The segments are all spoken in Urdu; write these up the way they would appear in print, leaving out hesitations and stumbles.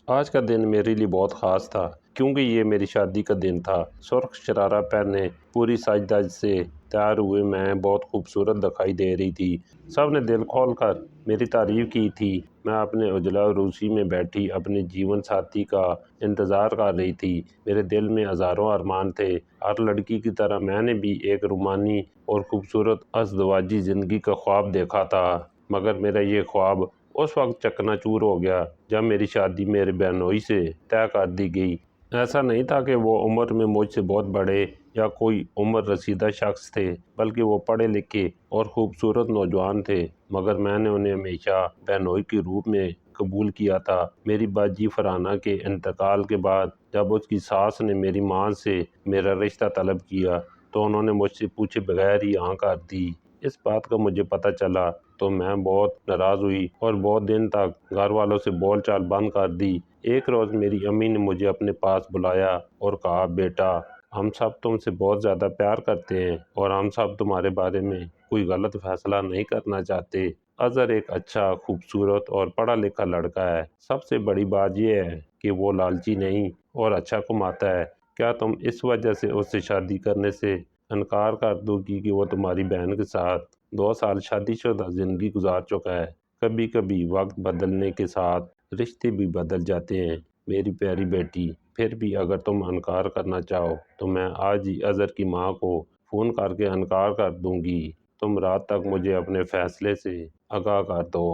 آج کا دن میرے لیے بہت خاص تھا کیونکہ یہ میری شادی کا دن تھا۔ سرخ شرارہ پہنے پوری سج دج سے تیار ہوئے میں بہت خوبصورت دکھائی دے رہی تھی۔ سب نے دل کھول کر میری تعریف کی تھی۔ میں اپنے اجلا عروسی میں بیٹھی اپنے جیون ساتھی کا انتظار کر رہی تھی۔ میرے دل میں ہزاروں ارمان تھے۔ ہر لڑکی کی طرح میں نے بھی ایک رومانی اور خوبصورت ازدواجی زندگی کا خواب دیکھا تھا، مگر میرا یہ خواب اس وقت چکنا چور ہو گیا جب میری شادی میرے بہنوئی سے طے کر دی گئی۔ ایسا نہیں تھا کہ وہ عمر میں مجھ سے بہت بڑے یا کوئی عمر رسیدہ شخص تھے، بلکہ وہ پڑھے لکھے اور خوبصورت نوجوان تھے، مگر میں نے انہیں ہمیشہ بہنوئی کے روپ میں قبول کیا تھا۔ میری باجی فرحانہ کے انتقال کے بعد جب اس کی ساس نے میری ماں سے میرا رشتہ طلب کیا تو انہوں نے مجھ سے پوچھے بغیر ہی ہاں کر دی۔ اس بات کا مجھے پتہ چلا تو میں بہت ناراض ہوئی اور بہت دن تک گھر والوں سے بول چال بند کر دی۔ ایک روز میری امی نے مجھے اپنے پاس بلایا اور کہا، بیٹا، ہم سب تم سے بہت زیادہ پیار کرتے ہیں اور ہم سب تمہارے بارے میں کوئی غلط فیصلہ نہیں کرنا چاہتے۔ اظہر ایک اچھا، خوبصورت اور پڑھا لکھا لڑکا ہے۔ سب سے بڑی بات یہ ہے کہ وہ لالچی نہیں اور اچھا کماتا ہے۔ کیا تم اس وجہ سے اس سے شادی کرنے سے انکار کر دو گی کہ وہ تمہاری بہن کے ساتھ 2 سال شادی شدہ زندگی گزار چکا ہے؟ کبھی کبھی وقت بدلنے کے ساتھ رشتے بھی بدل جاتے ہیں میری پیاری بیٹی۔ پھر بھی اگر تم انکار کرنا چاہو تو میں آج ہی اظہر کی ماں کو فون کر کے انکار کر دوں گی۔ تم رات تک مجھے اپنے فیصلے سے آگاہ کر دو۔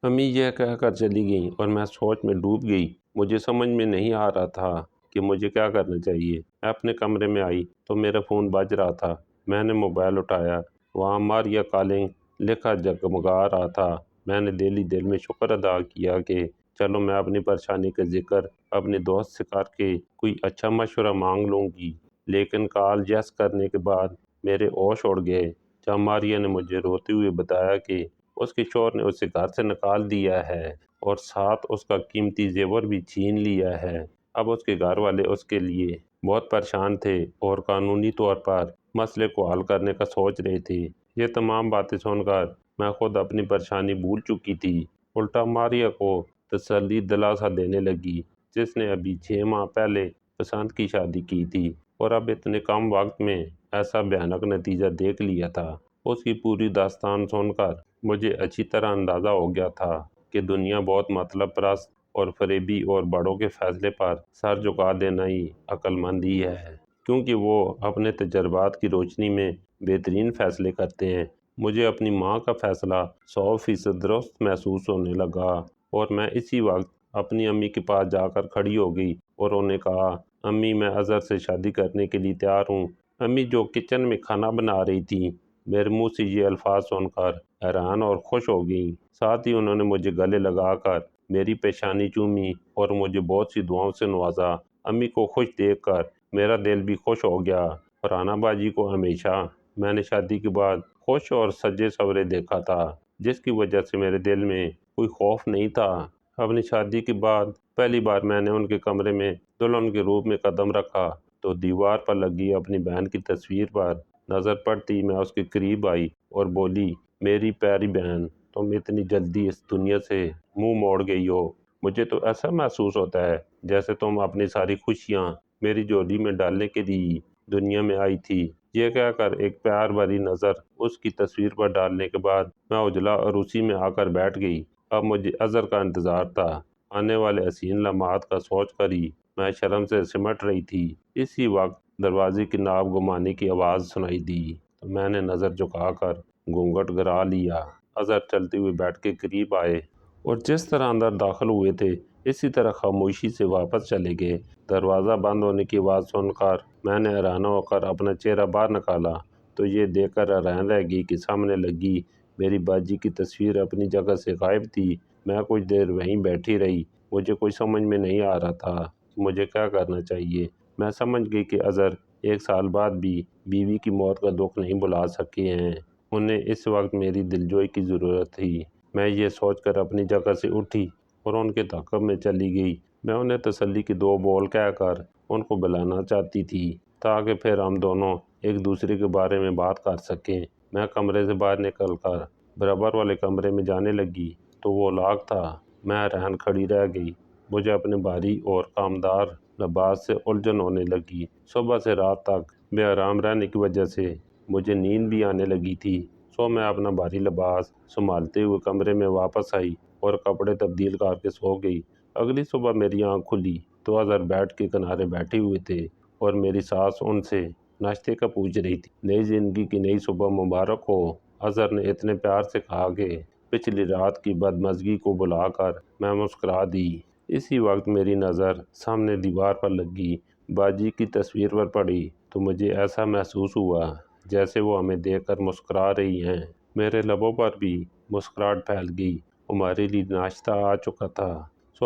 امی یہ کہہ کر چلی گئیں اور میں سوچ میں ڈوب گئی۔ مجھے سمجھ میں نہیں آ رہا تھا کہ مجھے کیا کرنا چاہیے۔ میں اپنے کمرے میں آئی تو میرا فون بج رہا تھا۔ میں نے موبائل اٹھایا، وہاں ماریا کالنگ لکھا جگمگا رہا تھا۔ میں نے دل میں شکر ادا کیا کہ چلو میں اپنی پریشانی کا ذکر اپنے دوست سے کر کے کوئی اچھا مشورہ مانگ لوں گی، لیکن کال یس کرنے کے بعد میرے ہوش اڑ گئے جب ماریا نے مجھے روتے ہوئے بتایا کہ اس کے شوہر نے اسے گھر سے نکال دیا ہے اور ساتھ اس کا قیمتی زیور بھی چھین لیا ہے۔ اب اس کے گھر والے اس کے لیے بہت پریشان تھے اور قانونی طور پر مسئلے کو حل کرنے کا سوچ رہے تھے۔ یہ تمام باتیں سن کر میں خود اپنی پریشانی بھول چکی تھی۔ الٹا ماریا کو تسلی دلاسا دینے لگی، جس نے ابھی 6 ماہ پہلے پسند کی شادی کی تھی اور اب اتنے کم وقت میں ایسا بھیانک نتیجہ دیکھ لیا تھا۔ اس کی پوری داستان سن کر مجھے اچھی طرح اندازہ ہو گیا تھا کہ دنیا بہت مطلب پرست اور فریبی اور بڑوں کے فیصلے پر سر جھکا دینا ہی عقل مندی ہے، کیونکہ وہ اپنے تجربات کی روشنی میں بہترین فیصلے کرتے ہیں۔ مجھے اپنی ماں کا فیصلہ 100% درست محسوس ہونے لگا اور میں اسی وقت اپنی امی کے پاس جا کر کھڑی ہو گئی اور انہیں کہا، امی، میں اظہر سے شادی کرنے کے لیے تیار ہوں۔ امی، جو کچن میں کھانا بنا رہی تھیں، میرے منہ سے یہ الفاظ سن کر حیران اور خوش ہو گئیں۔ ساتھ ہی انہوں نے مجھے گلے لگا کر میری پیشانی چومی اور مجھے بہت سی دعاؤں سے نوازا۔ امی کو خوش دیکھ کر میرا دل بھی خوش ہو گیا۔ فرحانہ باجی کو ہمیشہ میں نے شادی کے بعد خوش اور سجے سورے دیکھا تھا، جس کی وجہ سے میرے دل میں کوئی خوف نہیں تھا۔ اپنی شادی کے بعد پہلی بار میں نے ان کے کمرے میں دلہن کے روپ میں قدم رکھا تو دیوار پر لگی اپنی بہن کی تصویر پر نظر پڑتی میں اس کے قریب آئی اور بولی، میری پیاری بہن، تم اتنی جلدی اس دنیا سے منہ موڑ گئی ہو۔ مجھے تو ایسا محسوس ہوتا ہے جیسے تم اپنی ساری خوشیاں میری جھولی میں ڈالنے کے لیے دنیا میں آئی تھی۔ یہ کہہ کر ایک پیار بھری نظر اس کی تصویر پر ڈالنے کے بعد میں اجلا عروسی میں آ کر بیٹھ گئی۔ اب مجھے اظہر کا انتظار تھا۔ آنے والے حسین لمحات کا سوچ کر ہی میں شرم سے سمٹ رہی تھی۔ اسی وقت دروازے کی ناب گمانے کی آواز سنائی دی تو میں نے نظر جھکا کر گھونگھٹ گرا لیا۔ اظہر چلتے ہوئے بیڈ کے قریب آئے اور جس طرح اندر داخل ہوئے تھے اسی طرح خاموشی سے واپس چلے گئے۔ دروازہ بند ہونے کی آواز سن کر میں نے حیران ہو کر اپنا چہرہ باہر نکالا تو یہ دیکھ کر حیران رہ گئی کہ سامنے لگی میری باجی کی تصویر اپنی جگہ سے غائب تھی۔ میں کچھ دیر وہیں بیٹھی رہی۔ مجھے کچھ سمجھ میں نہیں آ رہا تھا کہ مجھے کیا کرنا چاہیے۔ میں سمجھ گئی کہ اظہر 1 سال بعد بھی بیوی کی موت کا دکھ نہیں بھلا سکے ہیں۔ انہیں اس وقت میری دلجوئی کی ضرورت تھی۔ میں یہ سوچ کر اپنی جگہ سے اٹھی اور ان کے تعاقب میں چلی گئی۔ میں انہیں تسلی کے 2 بول کہہ کر ان کو بلانا چاہتی تھی تاکہ پھر ہم دونوں ایک دوسرے کے بارے میں بات کر سکیں۔ میں کمرے سے باہر نکل کر برابر والے کمرے میں جانے لگی تو وہ لاک تھا۔ میں حیران کھڑی رہ گئی۔ مجھے اپنے بھاری اور کامدار لباس سے الجھن ہونے لگی۔ صبح سے رات تک بے آرام رہنے کی وجہ سے مجھے نیند بھی آنے لگی تھی۔ میں اپنا بھاری لباس سنبھالتے ہوئے کمرے میں واپس آئی اور کپڑے تبدیل کر کے سو گئی۔ اگلی صبح میری آنکھ کھلی تو اظہر بیڈ کے کنارے بیٹھے ہوئے تھے اور میری ساس ان سے ناشتے کا پوچھ رہی تھی۔ نئی زندگی کی نئی صبح مبارک ہو، اظہر نے اتنے پیار سے کہا کہ پچھلی رات کی بدمزگی کو بلا کر میں مسکرا دی۔ اسی وقت میری نظر سامنے دیوار پر لگی باجی کی تصویر پر پڑی تو مجھے ایسا محسوس ہوا جیسے وہ ہمیں دیکھ کر مسکرا رہی ہیں۔ میرے لبوں پر بھی مسکراہٹ پھیل گئی۔ ہمارے لیے ناشتہ آ چکا تھا۔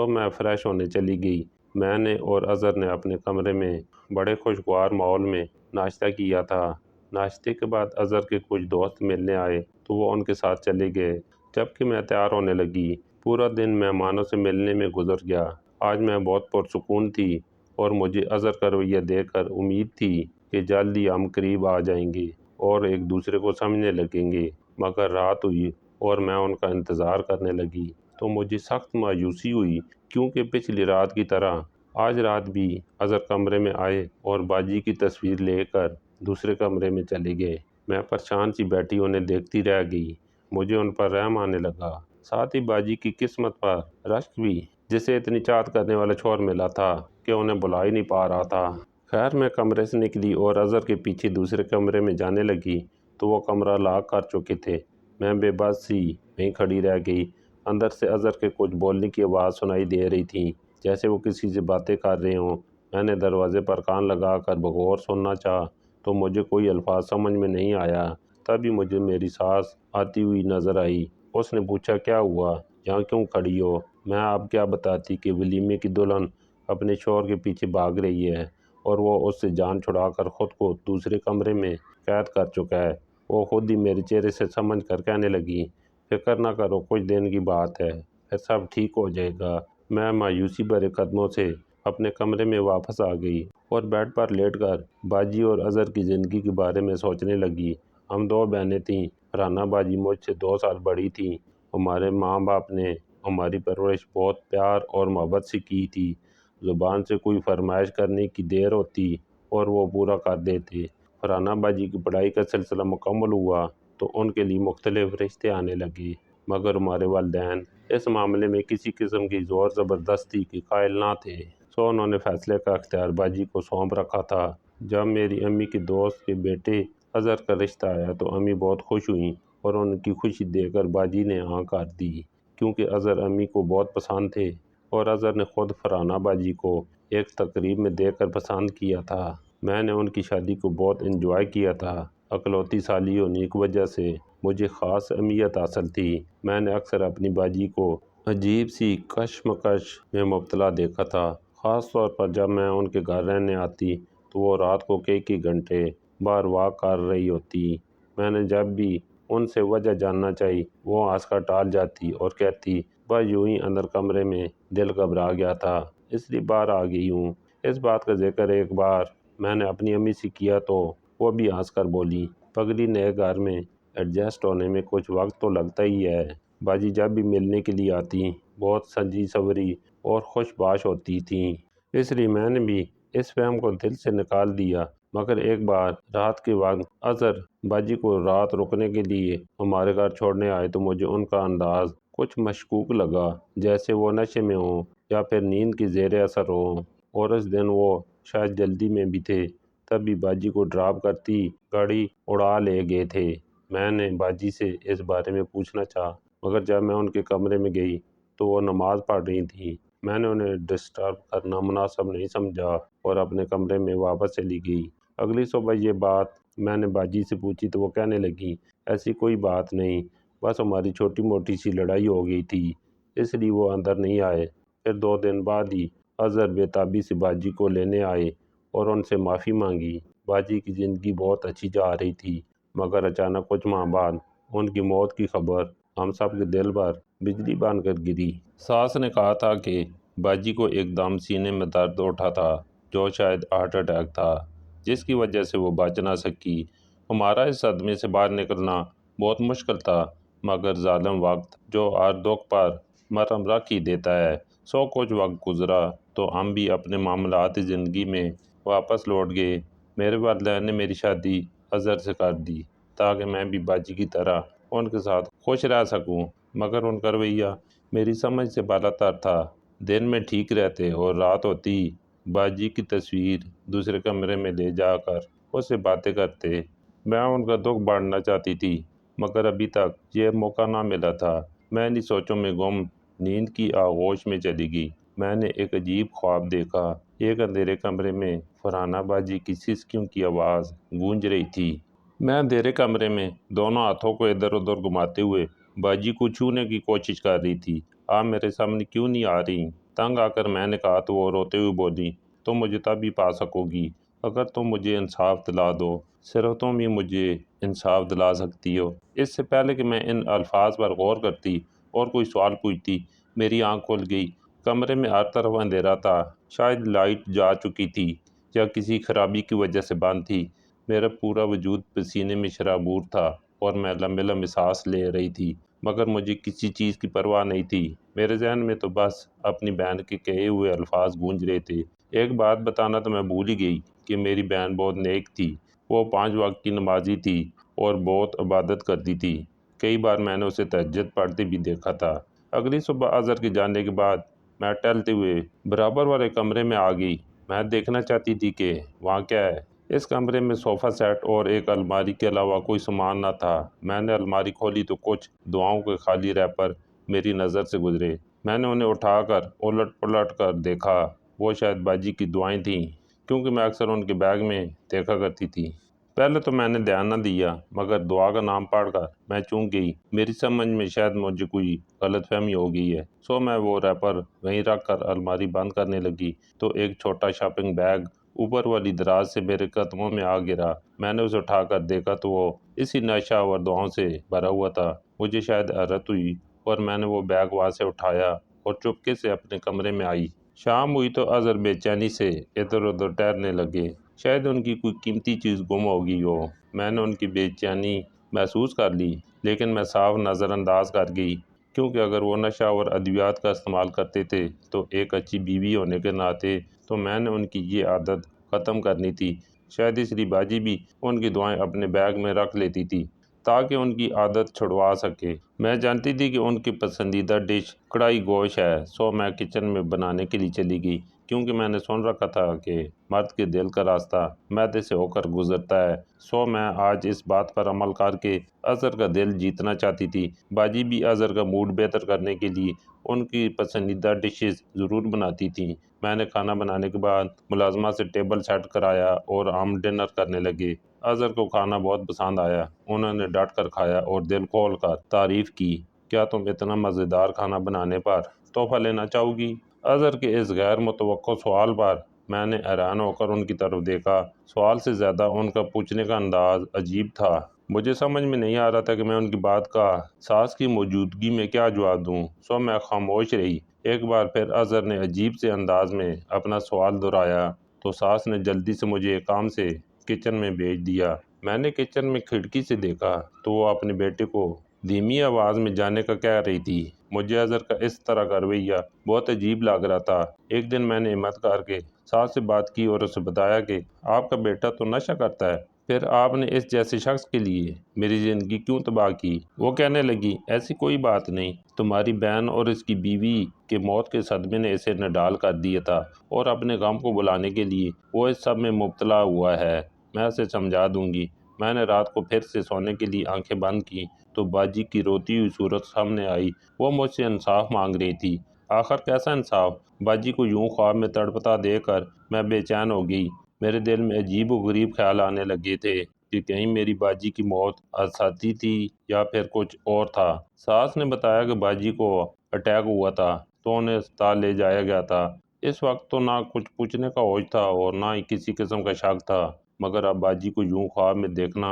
میں فریش ہونے چلی گئی۔ میں نے اور اظہر نے اپنے کمرے میں بڑے خوشگوار ماحول میں ناشتہ کیا تھا۔ ناشتے کے بعد اظہر کے کچھ دوست ملنے آئے تو وہ ان کے ساتھ چلے گئے، جبکہ میں تیار ہونے لگی۔ پورا دن مہمانوں سے ملنے میں گزر گیا۔ آج میں بہت پرسکون تھی اور مجھے اظہر کا رویہ دیکھ کر امید تھی کہ جلد ہی ہم قریب آ جائیں گے اور ایک دوسرے کو سمجھنے لگیں گے، مگر رات ہوئی اور میں ان کا انتظار کرنے لگی تو مجھے سخت مایوسی ہوئی، کیونکہ پچھلی رات کی طرح آج رات بھی اظہر کمرے میں آئے اور باجی کی تصویر لے کر دوسرے کمرے میں چلے گئے۔ میں پریشان سی بیٹھی انہیں دیکھتی رہ گئی۔ مجھے ان پر رحم آنے لگا، ساتھ ہی باجی کی قسمت پر رشک بھی، جسے اتنی چاہت کرنے والا شوہر ملا تھا کہ انہیں بلا ہی نہیں پا رہا تھا۔ خیر میں کمرے سے نکلی اور اظہر کے پیچھے دوسرے کمرے میں جانے لگی تو وہ کمرہ لاک کر چکے تھے۔ میں بے بس سی وہیں کھڑی رہ گئی۔ اندر سے اظہر کے کچھ بولنے کی آواز سنائی دے رہی تھی، جیسے وہ کسی سے باتیں کر رہے ہوں۔ میں نے دروازے پر کان لگا کر بغور سننا چاہا تو مجھے کوئی الفاظ سمجھ میں نہیں آیا۔ تبھی مجھے میری ساس آتی ہوئی نظر آئی۔ اس نے پوچھا، کیا ہوا؟ یہاں کیوں کھڑی ہو؟ میں اب کیا بتاتی کہ ولیمے کی دلہن اپنے شوہر کے پیچھے بھاگ رہی ہے اور وہ اس سے جان چھڑا کر خود کو دوسرے کمرے میں قید کر چکا ہے۔ وہ خود ہی میرے چہرے سے سمجھ کر کہنے لگی، فکر نہ کرو، کچھ دن کی بات ہے، پھر سب ٹھیک ہو جائے گا۔ میں مایوسی بھرے قدموں سے اپنے کمرے میں واپس آ گئی اور بیڈ پر لیٹ کر باجی اور اظہر کی زندگی کے بارے میں سوچنے لگی۔ ہم دو بہنیں تھیں۔ فرحانہ باجی مجھ سے 2 سال بڑی تھیں۔ ہمارے ماں باپ نے ہماری پرورش بہت پیار اور محبت سے کی تھی۔ زبان سے کوئی فرمائش کرنے کی دیر ہوتی اور وہ پورا کر دیتے۔ فرحانہ باجی کی پڑھائی کا سلسلہ مکمل ہوا تو ان کے لیے مختلف رشتے آنے لگے، مگر ہمارے والدین اس معاملے میں کسی قسم کی زور زبردستی کے قائل نہ تھے۔ انہوں نے فیصلے کا اختیار باجی کو سونپ رکھا تھا۔ جب میری امی کے دوست کے بیٹے اظہر کا رشتہ آیا تو امی بہت خوش ہوئیں اور ان کی خوشی دیکھ کر باجی نے ہاں کر دی، کیونکہ اظہر امی کو بہت پسند تھے اور اظہر نے خود فرحانہ باجی کو ایک تقریب میں دیکھ کر پسند کیا تھا۔ میں نے ان کی شادی کو بہت انجوائے کیا تھا۔ اکلوتی سالی ہونے کی وجہ سے مجھے خاص اہمیت حاصل تھی۔ میں نے اکثر اپنی باجی کو عجیب سی کشمکش میں مبتلا دیکھا تھا، خاص طور پر جب میں ان کے گھر رہنے آتی تو وہ رات کو کئی گھنٹے باہر واک کر رہی ہوتی۔ میں نے جب بھی ان سے وجہ جاننا چاہی، وہ ہنس کر ٹال جاتی اور کہتی، بس یوں ہی اندر کمرے میں دل گھبرا گیا تھا، اس لیے باہر آ گئی ہوں۔ اس بات کا ذکر ایک بار میں نے اپنی امی سے کیا تو وہ بھی ہنس کر بولی، پگلی نئے گھر میں ایڈجسٹ ہونے میں کچھ وقت تو لگتا ہی ہے۔ باجی جب بھی ملنے کے لیے آتی بہت سجی سوری اور خوش باش ہوتی تھیں، اس لیے میں نے بھی اس فہم کو دل سے نکال دیا۔ مگر ایک بار رات کے وقت اظہر باجی کو رات رکنے کے لیے ہمارے گھر چھوڑنے آئے تو مجھے ان کا انداز کچھ مشکوک لگا، جیسے وہ نشے میں ہوں یا پھر نیند کی زیر اثر ہوں، اور اس دن وہ شاید جلدی میں بھی تھے، تبھی باجی کو ڈراپ کرتی گاڑی اڑا لے گئے تھے۔ میں نے باجی سے اس بارے میں پوچھنا چاہا، مگر جب میں ان کے کمرے میں گئی تو وہ نماز پڑھ رہی تھیں۔ میں نے انہیں ڈسٹرب کرنا مناسب نہیں سمجھا اور اپنے کمرے میں واپس چلی گئی۔ اگلی صبح یہ بات میں نے باجی سے پوچھی تو وہ کہنے لگی، ایسی کوئی بات نہیں، بس ہماری چھوٹی موٹی سی لڑائی ہو گئی تھی، اس لیے وہ اندر نہیں آئے۔ پھر 2 دن بعد ہی اظہر بے تابی سے باجی کو لینے آئے اور ان سے معافی مانگی۔ باجی کی زندگی بہت اچھی جا رہی تھی، مگر اچانک کچھ ماہ بعد ان کی موت کی خبر ہم سب کے دل پر بجلی بن کر گری۔ ساس نے کہا تھا کہ باجی کو ایک دم سینے میں درد اٹھا تھا، جو شاید ہارٹ اٹیک تھا، جس کی وجہ سے وہ بچ نہ سکی۔ ہمارا اس صدمے سے باہر نکلنا بہت مشکل تھا، مگر ظالم وقت جو ہر دکھ پر مرہم رکھ ہی دیتا ہے، کچھ وقت گزرا تو ہم بھی اپنے معاملات زندگی میں واپس لوٹ گئے۔ میرے والدین نے میری شادی اظہر سے کر دی تاکہ میں بھی باجی کی طرح ان کے ساتھ خوش رہ سکوں، مگر ان کا رویہ میری سمجھ سے بالا تر تھا۔ دن میں ٹھیک رہتے اور رات ہوتی باجی کی تصویر دوسرے کمرے میں لے جا کر اس سے باتیں کرتے۔ میں ان کا دکھ بانٹنا چاہتی تھی، مگر ابھی تک یہ موقع نہ ملا تھا۔ میں انہیں سوچوں میں گم نیند کی آغوش میں چلی گئی۔ میں نے ایک عجیب خواب دیکھا۔ ایک اندھیرے کمرے میں فرحانہ باجی کی سسکیوں کی آواز گونج رہی تھی۔ میں اندھیرے کمرے میں دونوں ہاتھوں کو ادھر ادھر گھماتے ہوئے باجی کو چھونے کی کوشش کر رہی تھی۔ آپ میرے سامنے کیوں نہیں آ رہی؟ تنگ آ کر میں نے کہا تو وہ روتے ہوئے بولی، تم مجھے تبھی پا سکو گی اگر تم مجھے انصاف دلا دو، صرف تم ہی مجھے انصاف دلا سکتی ہو۔ اس سے پہلے کہ میں ان الفاظ پر غور کرتی اور کوئی سوال پوچھتی، میری آنکھ کھل گئی۔ کمرے میں ہر طرف اندھیرا تھا، شاید لائٹ جا چکی تھی یا کسی خرابی کی وجہ سے بند تھی۔ میرا پورا وجود پسینے میں شرابور تھا اور میں لمبے لمبے سانس لے رہی تھی، مگر مجھے کسی چیز کی پرواہ نہیں تھی۔ میرے ذہن میں تو بس اپنی بہن کے کہے ہوئے الفاظ گونج رہے تھے۔ ایک بات بتانا تو میں بھول ہی گئی کہ میری بہن بہت نیک تھی۔ وہ 5 وقت کی نمازی تھی اور بہت عبادت کرتی تھی۔ کئی بار میں نے اسے تہجد پڑھتے بھی دیکھا تھا۔ اگلی صبح اظہر کے جانے کے بعد میں ٹہلتے ہوئے برابر والے کمرے میں آ گئی۔ میں دیکھنا چاہتی تھی کہ وہاں کیا ہے۔ اس کمرے میں صوفہ سیٹ اور ایک الماری کے علاوہ کوئی سامان نہ تھا۔ میں نے الماری کھولی تو کچھ دعاؤں کے خالی ریپر میری نظر سے گزرے۔ میں نے انہیں اٹھا کر الٹ پلٹ کر دیکھا۔ وہ شاید باجی کی دعائیں تھیں، کیونکہ میں اکثر ان کے بیگ میں دیکھا کرتی تھی۔ پہلے تو میں نے دھیان نہ دیا، مگر دعا کا نام پڑھ کر میں چونک گئی۔ میری سمجھ میں شاید مجھے کوئی غلط فہمی ہو گئی ہے، میں وہ ریپر وہیں رکھ کر الماری بند کرنے لگی تو ایک چھوٹا شاپنگ بیگ اوپر والی دراز سے میرے قدموں میں آ گرا۔ میں نے اسے اٹھا کر دیکھا تو وہ اسی نشہ آور دعاؤں سے بھرا ہوا تھا۔ مجھے شاید حیرت ہوئی اور میں نے وہ بیگ وہاں سے اٹھایا اور چپکے سے اپنے کمرے میں آئی۔ شام ہوئی تو اظہر بے چینی سے ادھر ادھر ٹہلنے لگے، شاید ان کی کوئی قیمتی چیز گم ہو گئی ہو۔ میں نے ان کی بے چینی محسوس کر لی، لیکن میں صاف نظر انداز کر گئی، کیونکہ اگر وہ نشہ آور ادویات کا استعمال کرتے تھے تو ایک اچھی بیوی ہونے کے ناطے تو میں نے ان کی یہ عادت ختم کرنی تھی۔ شاید اس لیے باجی بھی ان کی دعائیں اپنے بیگ میں رکھ لیتی تھی تاکہ ان کی عادت چھڑوا سکے۔ میں جانتی تھی کہ ان کی پسندیدہ ڈش کڑھائی گوشت ہے، میں کچن میں بنانے کے لیے چلی گئی، کیونکہ میں نے سن رکھا تھا کہ مرد کے دل کا راستہ معدے سے ہو کر گزرتا ہے۔ میں آج اس بات پر عمل کر کے اظہر کا دل جیتنا چاہتی تھی۔ باجی بھی اظہر کا موڈ بہتر کرنے کے لیے ان کی پسندیدہ ڈشز ضرور بناتی تھیں۔ میں نے کھانا بنانے کے بعد ملازمہ سے ٹیبل سیٹ کرایا اور ہم ڈنر کرنے لگے۔ اظہر کو کھانا بہت پسند آیا۔ انہوں نے ڈٹ کر کھایا اور دل کھول کر تعریف کی۔ کیا تم اتنا مزیدار کھانا بنانے پر تحفہ لینا چاہو گی؟ اظہر کے اس غیر متوقع سوال پر میں نے حیران ہو کر ان کی طرف دیکھا۔ سوال سے زیادہ ان کا پوچھنے کا انداز عجیب تھا۔ مجھے سمجھ میں نہیں آ رہا تھا کہ میں ان کی بات کا ساس کی موجودگی میں کیا جواب دوں، میں خاموش رہی۔ ایک بار پھر اظہر نے عجیب سے انداز میں اپنا سوال دہرایا تو ساس نے جلدی سے مجھے ایک کام سے کچن میں بھیج دیا۔ میں نے کچن میں کھڑکی سے دیکھا تو وہ اپنے بیٹے کو دھیمی آواز میں جانے کا کہہ رہی تھی۔ مجھے اظہر کا اس طرح کا رویہ بہت عجیب لگ رہا تھا۔ ایک دن میں نے ہمت کر کے ساس سے بات کی اور اسے بتایا کہ آپ کا بیٹا تو نشہ کرتا ہے، پھر آپ نے اس جیسے شخص کے لیے میری زندگی کیوں تباہ کی؟ وہ کہنے لگی، ایسی کوئی بات نہیں، تمہاری بہن اور اس کی بیوی کے موت کے صدمے نے اسے نڈال کر دیا تھا اور اپنے غم کو بھلانے کے لیے وہ اس سب میں مبتلا ہوا ہے۔ میں اسے سمجھا دوں گی۔ میں نے رات کو پھر سے سونے کے لیے آنکھیں بند کی تو باجی کی روتی ہوئی صورت سامنے آئی۔ وہ مجھ سے انصاف مانگ رہی تھی۔ آخر کیسا انصاف؟ باجی کو یوں خواب میں تڑپتا دیکھ کر میں بے چین ہو گئی۔ میرے دل میں عجیب و غریب خیال آنے لگے تھے کہ کہیں میری باجی کی موت حادثاتی تھی یا پھر کچھ اور تھا۔ ساس نے بتایا کہ باجی کو اٹیک ہوا تھا تو انہیں اسپتال لے جایا گیا تھا۔ اس وقت تو نہ کچھ پوچھنے کا ہوش تھا اور نہ ہی کسی قسم کا شک تھا، مگر اب باجی کو یوں خواب میں دیکھنا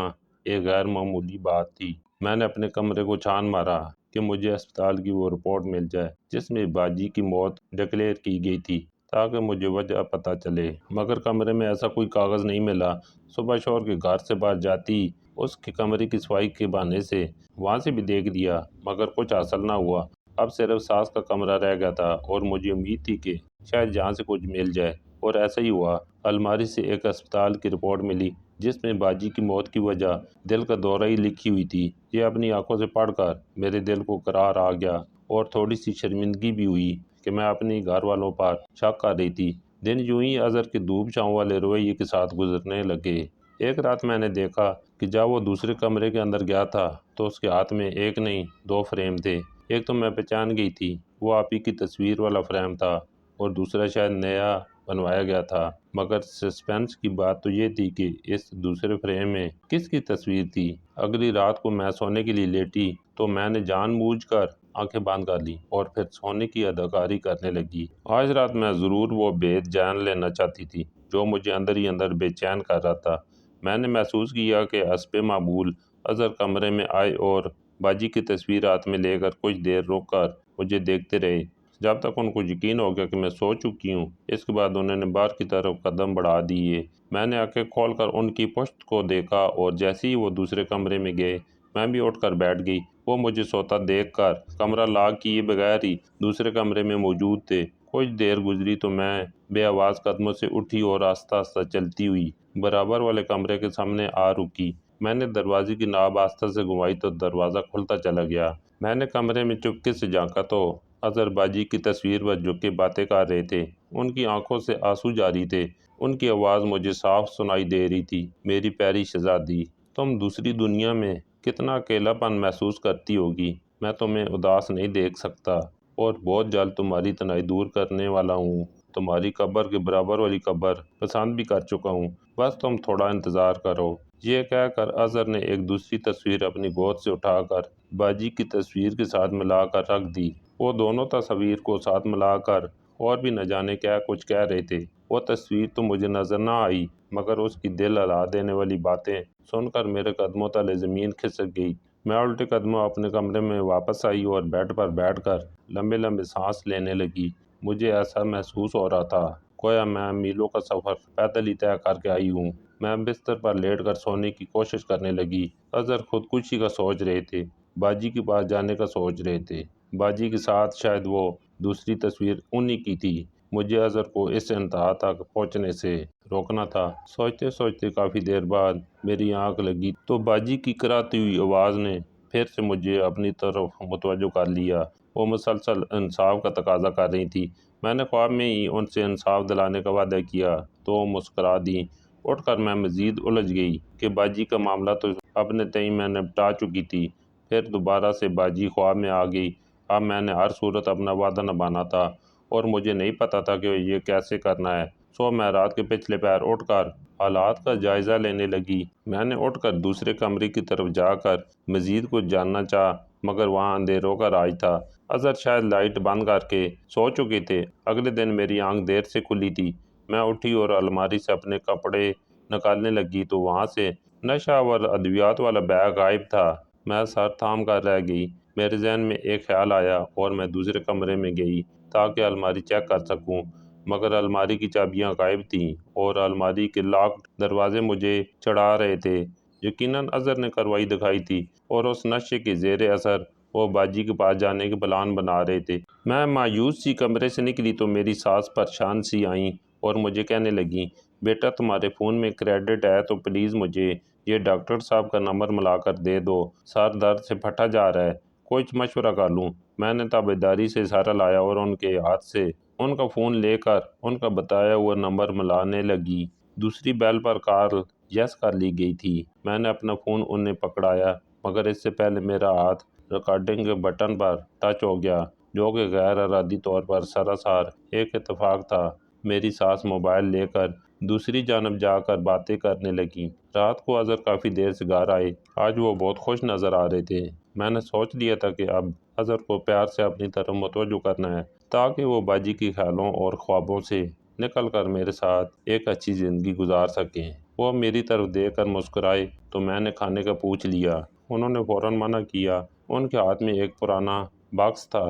ایک غیر معمولی بات تھی۔ میں نے اپنے کمرے کو چھان مارا کہ مجھے اسپتال کی وہ رپورٹ مل جائے جس میں باجی کی موت ڈکلیئر کی گئی تھی، تاکہ مجھے وجہ پتہ چلے، مگر کمرے میں ایسا کوئی کاغذ نہیں ملا۔ صبح شوہر کے گھر سے باہر جاتی اس کے کمرے کی صفائی کے بہانے سے وہاں سے بھی دیکھ لیا، مگر کچھ حاصل نہ ہوا۔ اب صرف ساس کا کمرہ رہ گیا تھا اور مجھے امید تھی کہ شاید جہاں سے کچھ مل جائے، اور ایسا ہی ہوا۔ الماری سے ایک اسپتال کی رپورٹ ملی جس میں باجی کی موت کی وجہ دل کا دورہ ہی لکھی ہوئی تھی۔ یہ اپنی آنکھوں سے پڑھ کر میرے دل کو قرار آ گیا اور تھوڑی سی شرمندگی بھی ہوئی کہ میں اپنی گھر والوں پر شک کر رہی تھی۔ دن یوں ہی اظہر کے دھوپ چھاؤں والے رویے کے ساتھ گزرنے لگے۔ ایک رات میں نے دیکھا کہ جب وہ دوسرے کمرے کے اندر گیا تھا تو اس کے ہاتھ میں ایک نہیں 2 فریم تھے۔ ایک تو میں پہچان گئی تھی، وہ آپ ہی کی تصویر والا فریم تھا، اور دوسرا شاید نیا بنوایا گیا تھا۔ مگر سسپینس کی بات تو یہ تھی کہ اس دوسرے فریم میں کس کی تصویر تھی۔ اگلی رات کو میں سونے کے لیے لیٹی تو میں نے جان بوجھ کر آنکھیں بند کر لی اور پھر سونے کی اداکاری کرنے لگی۔ آج رات میں ضرور وہ بھید جان لینا چاہتی تھی جو مجھے اندر ہی اندر بے چین کر رہا تھا۔ میں نے محسوس کیا کہ حسب معمول اظہر کمرے میں آئے اور باجی کی تصویر ہاتھ میں لے کر کچھ دیر رک کر مجھے دیکھتے رہے، جب تک ان کو یقین ہو گیا کہ میں سو چکی ہوں۔ اس کے بعد انہوں نے باہر کی طرف قدم بڑھا دیے۔ میں نے آنکھیں کھول کر ان کی پشت کو دیکھا اور جیسے ہی وہ دوسرے کمرے میں گئے میں بھی اٹھ کر بیٹھ گئی۔ وہ مجھے سوتا دیکھ کر کمرہ لاک کیے بغیر ہی دوسرے کمرے میں موجود تھے۔ کچھ دیر گزری تو میں بے آواز قدموں سے اٹھی اور آہستہ آہستہ چلتی ہوئی برابر والے کمرے کے سامنے آ رکی۔ میں نے دروازے کی ناب آہستہ سے گھمائی تو دروازہ کھلتا چلا گیا۔ میں نے کمرے میں چپکے سے جھانکا تو اظہر باجی کی تصویر پر جھک کے باتیں کر رہے تھے۔ ان کی آنکھوں سے آنسو جاری تھے۔ ان کی آواز مجھے صاف سنائی دے رہی تھی، میری پیاری شہزادی، تم دوسری دنیا میں کتنا اکیلا پن محسوس کرتی ہوگی۔ میں تمہیں اداس نہیں دیکھ سکتا اور بہت جلد تمہاری تنہائی دور کرنے والا ہوں۔ تمہاری قبر کے برابر والی قبر پسند بھی کر چکا ہوں، بس تم تھوڑا انتظار کرو۔ یہ کہہ کر اظہر نے ایک دوسری تصویر اپنی گود سے اٹھا کر باجی کی تصویر کے ساتھ ملا کر رکھ دی۔ وہ دونوں تصاویر کو ساتھ ملا کر اور بھی نہ جانے کیا کچھ کہہ رہے تھے۔ وہ تصویر تو مجھے نظر نہ آئی، مگر اس کی دل ہلا دینے والی باتیں سن کر میرے قدموں تلے زمین کھسک گئی۔ میں الٹے قدموں اپنے کمرے میں واپس آئی اور بیڈ پر بیٹھ کر لمبے لمبے سانس لینے لگی۔ مجھے ایسا محسوس ہو رہا تھا گویا میں میلوں کا سفر پیدل ہی طے کر کے آئی ہوں۔ میں بستر پر لیٹ کر سونے کی کوشش کرنے لگی۔ اظہر خودکشی کا سوچ رہے تھے، باجی کے پاس جانے کا سوچ رہے تھے، باجی کے ساتھ شاید وہ دوسری تصویر انہی کی تھی۔ مجھے اظہر کو اس انتہا تک پہنچنے سے روکنا تھا۔ سوچتے سوچتے کافی دیر بعد میری آنکھ لگی تو باجی کی کراتی ہوئی آواز نے پھر سے مجھے اپنی طرف متوجہ کر لیا۔ وہ مسلسل انصاف کا تقاضا کر رہی تھی۔ میں نے خواب میں ہی ان سے انصاف دلانے کا وعدہ کیا تو وہ مسکرا دیں۔ اٹھ کر میں مزید الجھ گئی کہ باجی کا معاملہ تو اپنے تئیں میں نپٹا چکی تھی، پھر دوبارہ سے باجی خواب میں آ گئی۔ اب میں نے ہر صورت اپنا وعدہ نبھانا تھا اور مجھے نہیں پتا تھا کہ یہ کیسے کرنا ہے۔ سو میں رات کے پچھلے پہر اٹھ کر حالات کا جائزہ لینے لگی۔ میں نے اٹھ کر دوسرے کمرے کی طرف جا کر مزید کچھ جاننا چاہا، مگر وہاں اندھیروں کا راج تھا۔ اظہر شاید لائٹ بند کر کے سو چکے تھے۔ اگلے دن میری آنکھ دیر سے کھلی تھی۔ میں اٹھی اور الماری سے اپنے کپڑے نکالنے لگی تو وہاں سے نشہ آور ادویات والا بیگ غائب تھا۔ میں سر تھام کر رہ گئی۔ میرے ذہن میں ایک خیال آیا اور میں دوسرے کمرے میں گئی تاکہ الماری چیک کر سکوں، مگر الماری کی چابیاں غائب تھیں اور الماری کے لاکڈ دروازے مجھے چڑھا رہے تھے۔ یقیناً اظہر نے کارروائی دکھائی تھی اور اس نشے کے زیر اثر وہ باجی کے پاس جانے کے پلان بنا رہے تھے۔ میں مایوس سی کمرے سے نکلی تو میری ساس پریشان سی آئیں اور مجھے کہنے لگیں، بیٹا تمہارے فون میں کریڈٹ ہے تو پلیز مجھے یہ ڈاکٹر صاحب کا نمبر ملا کر دے دو، سر درد سے پھٹا جا رہا ہے، کچھ مشورہ کر لوں۔ میں نے تابعداری سے اشارہ لایا اور ان کے ہاتھ سے ان کا فون لے کر ان کا بتایا ہوا نمبر ملانے لگی۔ دوسری بیل پر کال یس کر لی گئی تھی۔ میں نے اپنا فون انہیں پکڑایا، مگر اس سے پہلے میرا ہاتھ ریکارڈنگ کے بٹن پر ٹچ ہو گیا، جو کہ غیر ارادی طور پر سراسر ایک اتفاق تھا۔ میری ساس موبائل لے کر دوسری جانب جا کر باتیں کرنے لگیں۔ رات کو اظہر کافی دیر سے گھر آئے۔ آج وہ بہت خوش نظر آ رہے تھے۔ میں نے سوچ لیا تھا کہ اب اظہر کو پیار سے اپنی طرف متوجہ کرنا ہے تاکہ وہ باجی کی خیالوں اور خوابوں سے نکل کر میرے ساتھ ایک اچھی زندگی گزار سکیں۔ وہ میری طرف دیکھ کر مسکرائے تو میں نے کھانے کا پوچھ لیا۔ انہوں نے فوراً منع کیا۔ ان کے ہاتھ میں ایک پرانا باکس تھا۔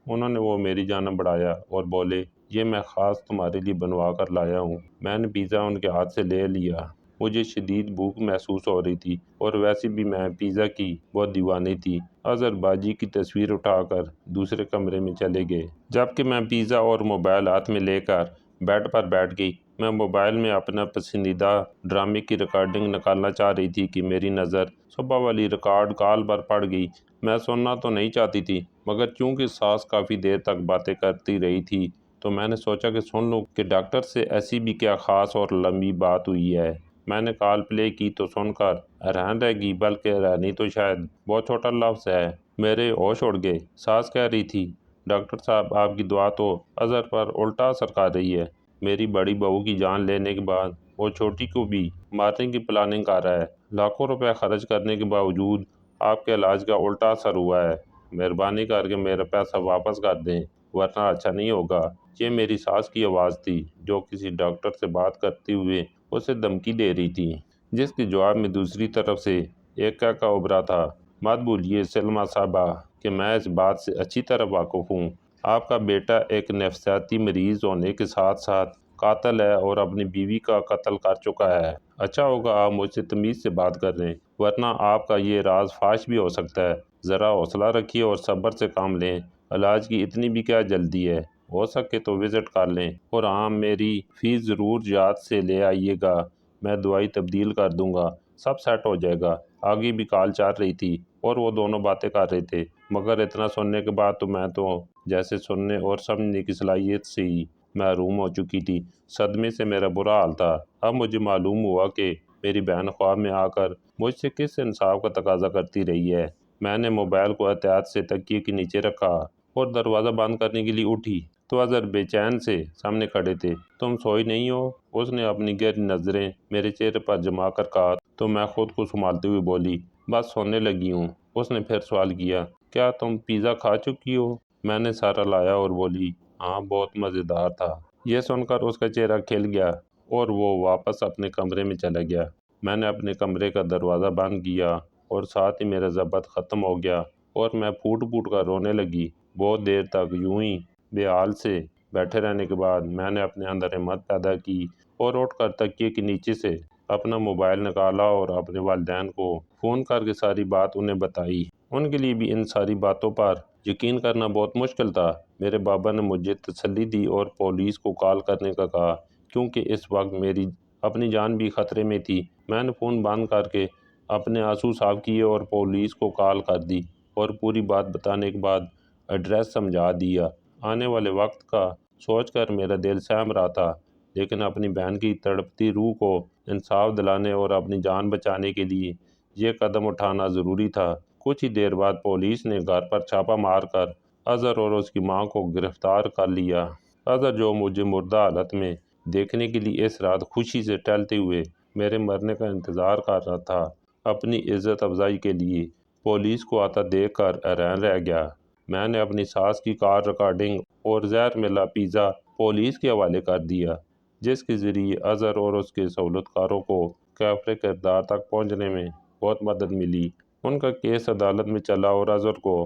انہوں نے وہ میری جانب بڑھایا اور بولے، یہ میں خاص تمہارے لیے بنوا کر لایا ہوں۔ میں نے پیزا ان کے ہاتھ سے لے لیا۔ مجھے شدید بھوک محسوس ہو رہی تھی اور ویسے بھی میں پیزا کی بہت دیوانی تھی۔ اظہر باجی کی تصویر اٹھا کر دوسرے کمرے میں چلے گئے، جبکہ میں پیزا اور موبائل ہاتھ میں لے کر بیڈ پر بیٹھ گئی۔ میں موبائل میں اپنا پسندیدہ ڈرامے کی ریکارڈنگ نکالنا چاہ رہی تھی کہ میری نظر صبح والی ریکارڈ کال پر پڑ گئی۔ میں سننا تو نہیں چاہتی تھی، مگر چونکہ ساس کافی دیر تک باتیں کرتی رہی تھی تو میں نے سوچا کہ سن لوں کہ ڈاکٹر سے ایسی بھی کیا خاص اور لمبی بات ہوئی ہے۔ میں نے کال پلے کی تو سن کر حیران رہ گئی، بلکہ حیرانی تو شاید بہت چھوٹا لفظ ہے۔ میرے ہوش اڑ گئے۔ ساس کہہ رہی تھی، ڈاکٹر صاحب آپ کی دعا تو اظہر پر الٹا اثر کر رہی ہے۔ میری بڑی بہو کی جان لینے کے بعد وہ چھوٹی کو بھی مارنے کی پلاننگ کر رہا ہے۔ لاکھوں روپے خرچ کرنے کے باوجود آپ کے علاج کا الٹا اثر ہوا ہے۔ مہربانی کر کے میرا پیسہ واپس کر دیں، ورنہ اچھا نہیں ہوگا۔ یہ میری ساس کی آواز تھی، جو کسی ڈاکٹر سے بات کرتے ہوئے اسے دھمکی دے رہی تھی، جس کے جواب میں دوسری طرف سے ایک کہا ابھرا تھا، مت بھولیے سلمیٰ صاحبہ کہ میں اس بات سے اچھی طرح واقف ہوں۔ آپ کا بیٹا ایک نفسیاتی مریض ہونے کے ساتھ ساتھ قاتل ہے اور اپنی بیوی کا قتل کر چکا ہے۔ اچھا ہوگا آپ مجھ سے تمیز سے بات کر لیں، ورنہ آپ کا یہ راز فاش بھی ہو سکتا ہے۔ ذرا حوصلہ رکھیے اور صبر سے کام لیں۔ علاج کی اتنی بھی کیا جلدی ہے، ہو سکے تو وزٹ کر لیں، اور ہاں میری فیس ضرور یاد سے لے آئیے گا، میں دوائی تبدیل کر دوں گا، سب سیٹ ہو جائے گا۔ آگے بھی کال چل رہی تھی اور وہ دونوں باتیں کر رہے تھے، مگر اتنا سننے کے بعد تو میں تو جیسے سننے اور سمجھنے کی صلاحیت سے ہی محروم ہو چکی تھی۔ صدمے سے میرا برا حال تھا۔ اب مجھے معلوم ہوا کہ میری بہن خواب میں آ کر مجھ سے کس انصاف کا تقاضا کرتی رہی ہے۔ میں نے موبائل کو احتیاط سے تکیے کے نیچے رکھا اور دروازہ بند کرنے کے لیے اٹھی تو اظہر بے چین سے سامنے کھڑے تھے۔ تم سوئی نہیں ہو؟ اس نے اپنی گہری نظریں میرے چہرے پر جما کر کہا تو میں خود کو سنبھالتے ہوئے بولی، بس سونے لگی ہوں۔ اس نے پھر سوال کیا، کیا تم پیزا کھا چکی ہو؟ میں نے سر ہلایا اور بولی، ہاں بہت مزیدار تھا۔ یہ سن کر اس کا چہرہ کھل گیا اور وہ واپس اپنے کمرے میں چلا گیا۔ میں نے اپنے کمرے کا دروازہ بند کیا اور ساتھ ہی میرا ضبط ختم ہو گیا اور میں پھوٹ پھوٹ کر رونے لگی۔ بہت دیر تک یوں ہی بے حال سے بیٹھے رہنے کے بعد میں نے اپنے اندر ہمت پیدا کی اور اٹھ کر تکیے کے نیچے سے اپنا موبائل نکالا اور اپنے والدین کو فون کر کے ساری بات انہیں بتائی۔ ان کے لیے بھی ان ساری باتوں پر یقین کرنا بہت مشکل تھا۔ میرے بابا نے مجھے تسلی دی اور پولیس کو کال کرنے کا کہا، کیونکہ اس وقت میری اپنی جان بھی خطرے میں تھی۔ میں نے فون بند کر کے اپنے آنسو صاف کیے اور پولیس کو کال کر دی اور پوری بات بتانے کے بعد ایڈریس سمجھا دیا۔ آنے والے وقت کا سوچ کر میرا دل سہم رہا تھا، لیکن اپنی بہن کی تڑپتی روح کو انصاف دلانے اور اپنی جان بچانے کے لیے یہ قدم اٹھانا ضروری تھا۔ کچھ ہی دیر بعد پولیس نے گھر پر چھاپہ مار کر اظہر اور اس کی ماں کو گرفتار کر لیا۔ اظہر، جو مجھے مردہ حالت میں دیکھنے کے لیے اس رات خوشی سے ٹہلتے ہوئے میرے مرنے کا انتظار کر رہا تھا، اپنی عزت افزائی کے لیے پولیس کو آتا دیکھ کر حیران رہ گیا۔ میں نے اپنی ساس کی کال ریکارڈنگ اور زہر ملا پیزا پولیس کے حوالے کر دیا، جس کے ذریعے اظہر اور اس کے سہولت کاروں کو کیفر کردار تک پہنچنے میں بہت مدد ملی۔ ان کا کیس عدالت میں چلا اور اظہر کو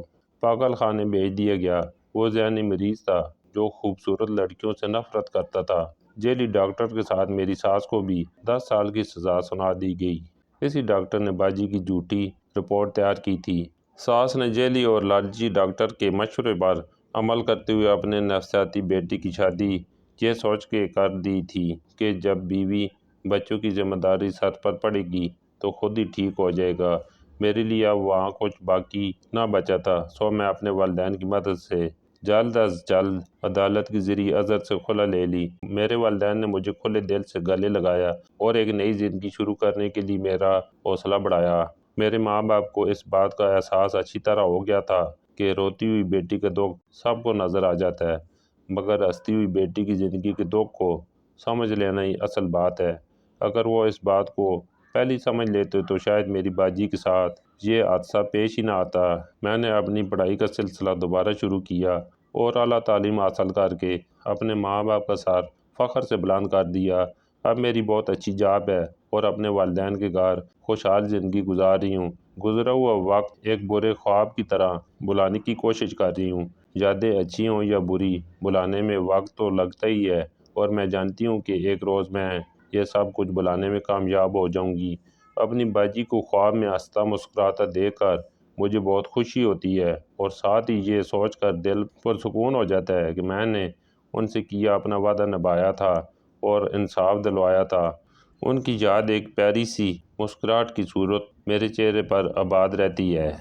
پاگل خانے بھیج دیا گیا۔ وہ ذہنی مریض تھا جو خوبصورت لڑکیوں سے نفرت کرتا تھا۔ جیلی ڈاکٹر کے ساتھ میری ساس کو بھی 10 سال کی سزا سنا دی گئی۔ اسی ڈاکٹر نے باجی کی جھوٹی رپورٹ تیار کی تھی۔ ساس نے جیلی اور لالچی ڈاکٹر کے مشورے پر عمل کرتے ہوئے اپنے نفسیاتی بیٹی کی شادی یہ سوچ کے کر دی تھی کہ جب بیوی بچوں کی ذمہ داری سر پر پڑے گی تو خود ہی ٹھیک ہو جائے گا۔ میرے لیے اب وہاں کچھ باقی نہ بچا تھا، سو میں اپنے والدین کی مدد سے جلد از جلد عدالت کے ذریعے اظہر سے خلع لے لی۔ میرے والدین نے مجھے کھلے دل سے گلے لگایا اور ایک نئی زندگی شروع کرنے کے لیے میرا حوصلہ بڑھایا۔ میرے ماں باپ کو اس بات کا احساس اچھی طرح ہو گیا تھا کہ روتی ہوئی بیٹی کا دکھ سب کو نظر آ جاتا ہے، مگر ہنستی ہوئی بیٹی کی زندگی کے دکھ کو سمجھ لینا ہی اصل بات ہے۔ اگر وہ اس بات کو پہلے سمجھ لیتے تو شاید میری باجی کے ساتھ یہ حادثہ پیش ہی نہ آتا۔ میں نے اپنی پڑھائی کا سلسلہ دوبارہ شروع کیا اور اعلیٰ تعلیم حاصل کر کے اپنے ماں باپ کا سر فخر سے بلند کر دیا۔ اب میری بہت اچھی جاب ہے اور اپنے والدین کے گھر خوشحال زندگی گزار رہی ہوں۔ گزرا ہوا وقت ایک برے خواب کی طرح بلانے کی کوشش کر رہی ہوں۔ یادیں اچھی ہوں یا بری، بلانے میں وقت تو لگتا ہی ہے، اور میں جانتی ہوں کہ ایک روز میں یہ سب کچھ بلانے میں کامیاب ہو جاؤں گی۔ اپنی باجی کو خواب میں ہنستا مسکراتا دیکھ کر مجھے بہت خوشی ہوتی ہے، اور ساتھ ہی یہ سوچ کر دل پرسکون ہو جاتا ہے کہ میں نے ان سے کیا اپنا وعدہ نبھایا تھا اور انصاف دلوایا تھا۔ ان کی یاد ایک پیاری سی مسکراہٹ کی صورت میرے چہرے پر آباد رہتی ہے۔